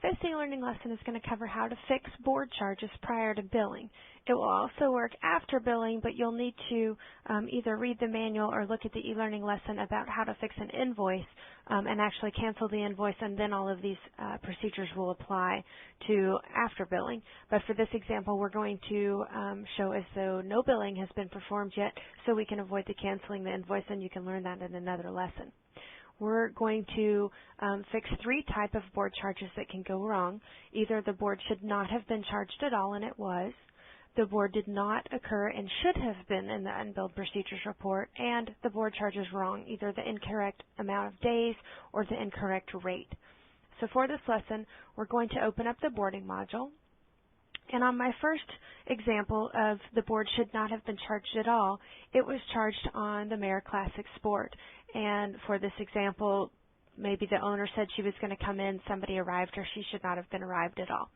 This e-learning lesson is going to cover how to fix board charges prior to billing. It will also work after billing, but you'll need to either read the manual or look at the e-learning lesson about how to fix an invoice and actually cancel the invoice, and then all of these procedures will apply to after billing. But for this example, we're going to show as though no billing has been performed yet, so we can avoid the canceling the invoice, and you can learn that in another lesson. We're going to fix 3 types of board charges that can go wrong. Either the board should not have been charged at all, and it was. The board did not occur and should have been in the unbilled procedures report, and the board charge is wrong, either the incorrect amount of days or the incorrect rate. So for this lesson, we're going to open up the boarding module. And on my first example of the board should not have been charged at all, it was charged on the Mare Classic Sport. And for this example, maybe the owner said she was going to come in, somebody arrived, or she should not have been arrived at all.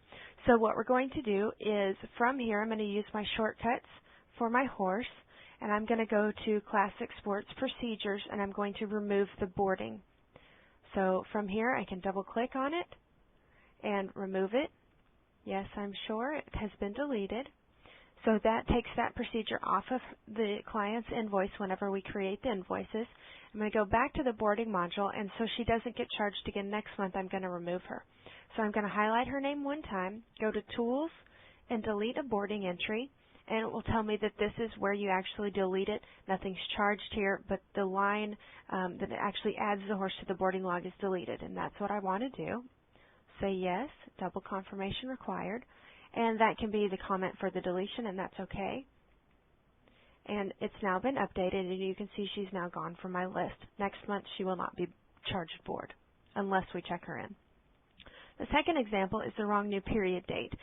So what we're going to do is from here, I'm going to use my shortcuts for my horse, and I'm going to go to Classic Sports Procedures, and I'm going to remove the boarding. So from here, I can double click on it and remove it. Yes, I'm sure it has been deleted. So that takes that procedure off of the client's invoice whenever we create the invoices. I'm going to go back to the boarding module, and so she doesn't get charged again next month, I'm going to remove her. So I'm going to highlight her name one time, go to Tools, and delete a boarding entry, and it will tell me that this is where you actually delete it. Nothing's charged here, but the line that actually adds the horse to the boarding log is deleted, and that's what I want to do. Say yes, double confirmation required, and that can be the comment for the deletion, and that's okay. And it's now been updated, and you can see she's now gone from my list. Next month she will not be charged board unless we check her in. The second example is the wrong new period date.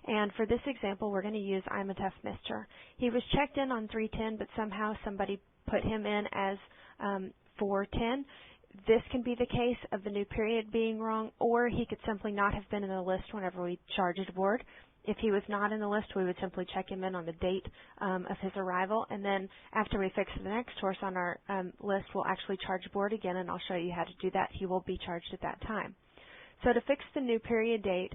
And for this example, we're going to use I'm a Tough Mister. He was checked in on 310, but somehow somebody put him in as 410. This can be the case of the new period being wrong, or he could simply not have been in the list whenever we charged board. If he was not in the list, we would simply check him in on the date of his arrival, and then after we fix the next horse on our list, we'll actually charge board again, and I'll show you how to do that. He will be charged at that time. So to fix the new period date,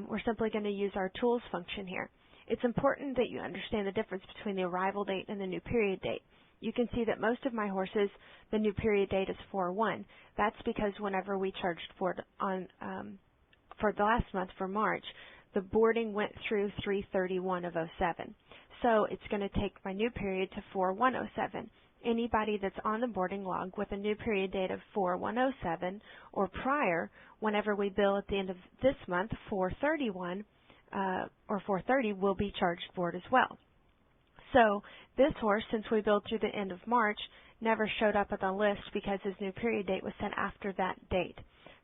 we're simply going to use our tools function here. It's important that you understand the difference between the arrival date and the new period date. You can see that most of my horses, the new period date is 4/1. That's because whenever we charged board on for the last month, for March, the boarding went through 3/31 of 07. So it's going to take my new period to 4/1/07. Anybody that's on the boarding log with a new period date of 4/1/07 or prior, whenever we bill at the end of this month, 4/31 or 4/30, will be charged board as well. So this horse, since we billed through the end of March, never showed up on the list because his new period date was set after that date.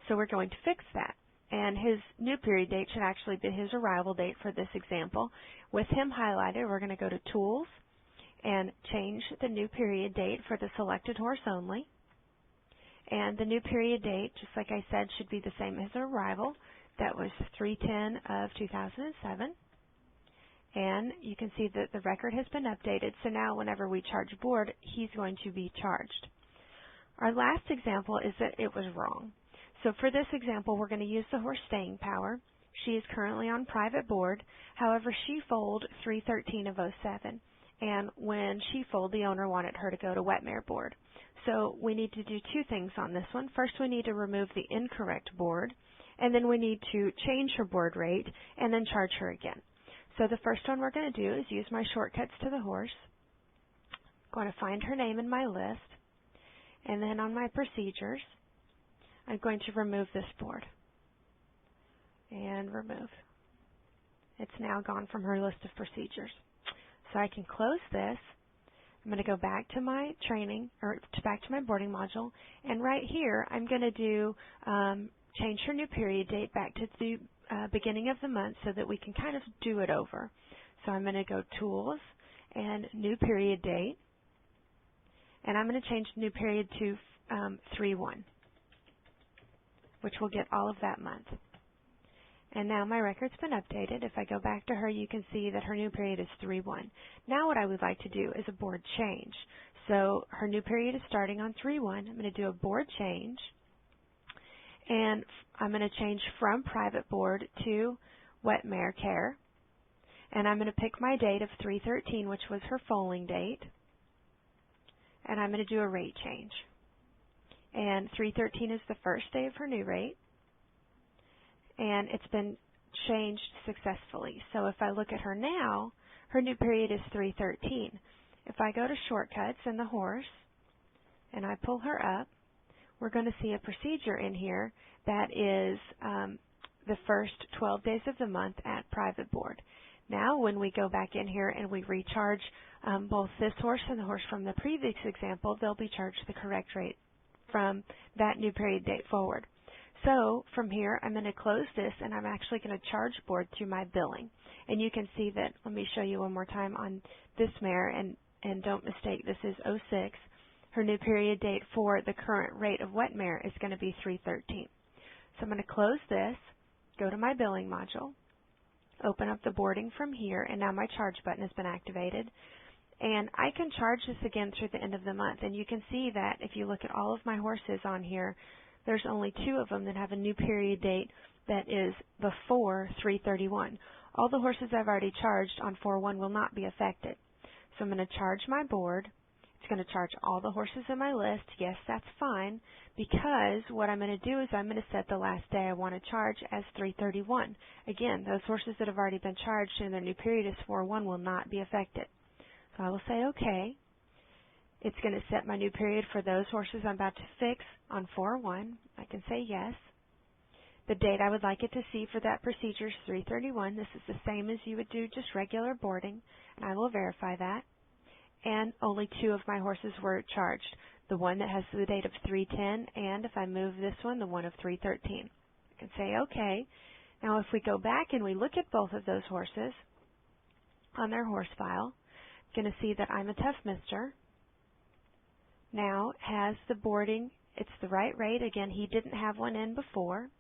So we're going to fix that. And his new period date should actually be his arrival date for this example. With him highlighted, we're going to go to Tools and change the new period date for the selected horse only. And the new period date, just like I said, should be the same as arrival. That was 3/10 of 2007. And you can see that the record has been updated, so now whenever we charge board, he's going to be charged. Our last example is that it was wrong. So for this example, we're going to use the horse staying power. She is currently on private board. However, she foaled 3/13 of 07. And when she foaled, the owner wanted her to go to wet mare board. So we need to do 2 things on this one. First, we need to remove the incorrect board, and then we need to change her board rate and then charge her again. So the first one we're going to do is use my shortcuts to the horse. I'm going to find her name in my list, and then on my procedures, I'm going to remove this board. And remove. It's now gone from her list of procedures. So I can close this. I'm going to go back to my training, or back to my boarding module, and right here I'm going to do change her new period date back to the beginning of the month so that we can kind of do it over. So I'm going to go Tools and New Period Date, and I'm going to change the new period to 3/1, which will get all of that month. And now my record's been updated. If I go back to her, you can see that her new period is 3/1. Now what I would like to do is a board change. So her new period is starting on 3/1. I'm going to do a board change. And I'm going to change from private board to wet mare care. And I'm going to pick my date of 3/13, which was her foaling date. And I'm going to do a rate change. And 3/13 is the first day of her new rate. And it's been changed successfully. So if I look at her now, her new period is 3/13. If I go to shortcuts in the horse and I pull her up, we're going to see a procedure in here that is the first 12 days of the month at private board. Now when we go back in here and we recharge both this horse and the horse from the previous example, they'll be charged the correct rate from that new period date forward. So from here, I'm going to close this, and I'm actually going to charge board through my billing. And you can see that, let me show you one more time on this mare, and don't mistake, this is 06. Her new period date for the current rate of wet mare is going to be 3/13. So I'm going to close this, go to my billing module, open up the boarding from here, and now my charge button has been activated. And I can charge this again through the end of the month. And you can see that if you look at all of my horses on here, there's only 2 of them that have a new period date that is before 3/31. All the horses I've already charged on 4/1 will not be affected. So I'm going to charge my board. It's going to charge all the horses in my list. Yes, that's fine, because what I'm going to do is I'm going to set the last day I want to charge as 3/31. Again, those horses that have already been charged and their new period is 4/1 will not be affected. So I will say OK. It's going to set my new period for those horses I'm about to fix on 4/1. I can say yes. The date I would like it to see for that procedure is 3/31. This is the same as you would do just regular boarding, and I will verify that. And only 2 of my horses were charged. The one that has the date of 3/10, and if I move this one, the one of 3/13. I can say OK. Now if we go back and we look at both of those horses on their horse file, I'm going to see that I'm a Tough Mister now has the boarding. It's the right rate. Again, he didn't have one in before.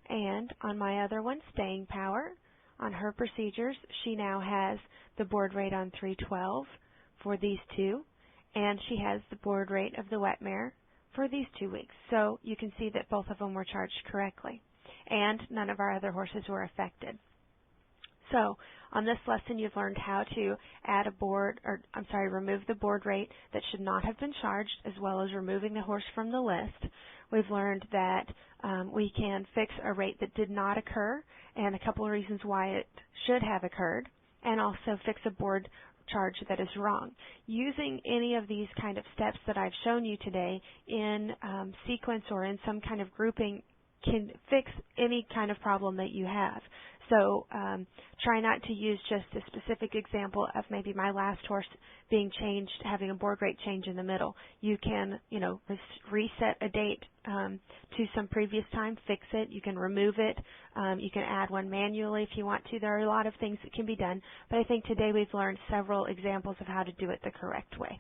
And on my other one, Staying Power, on her procedures, she now has the board rate on 3/12 for these 2, and she has the board rate of the wet mare for these 2 weeks. So you can see that both of them were charged correctly, and none of our other horses were affected. So on this lesson, you've learned how to add a board, remove the board rate that should not have been charged, as well as removing the horse from the list. We've learned that we can fix a rate that did not occur, and a couple of reasons why it should have occurred, and also fix a board charge that is wrong. Using any of these kind of steps that I've shown you today in sequence or in some kind of grouping can fix any kind of problem that you have. So try not to use just a specific example of maybe my last horse being changed, having a board rate change in the middle. You can, reset a date to some previous time, fix it. You can remove it. You can add one manually if you want to. There are a lot of things that can be done, but I think today we've learned several examples of how to do it the correct way.